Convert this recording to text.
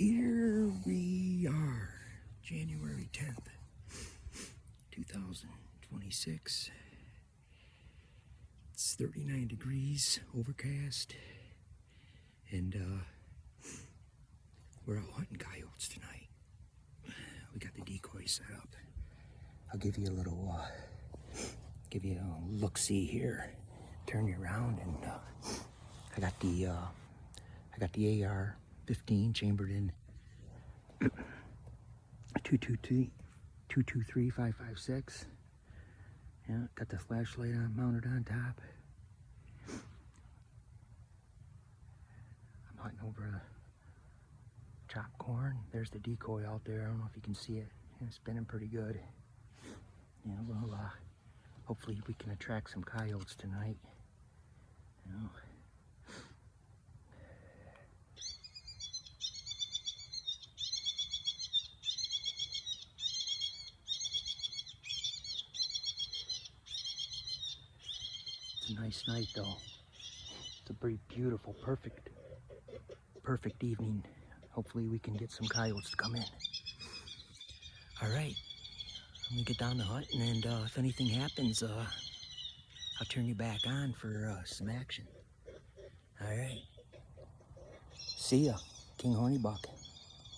Here we are, January 10th, 2026. It's 39 degrees, overcast, and we're out hunting coyotes tonight. We got the decoy set up. I'll give you a little, look-see here. Turn you around, and I got the AR-15 chambered in 223-556. Yeah, got the flashlight mounted on top. I'm hunting over chopped corn. There's the decoy out there. I don't know if you can see it. It's spinning pretty good. Yeah, well, hopefully we can attract some coyotes tonight. You know. It's a nice night though. It's a pretty beautiful, perfect evening. Hopefully we can get some coyotes to come in. All right, I'm gonna get down to hunting, and if anything happens, I'll turn you back on for some action. All right. See ya, King Hornybuck.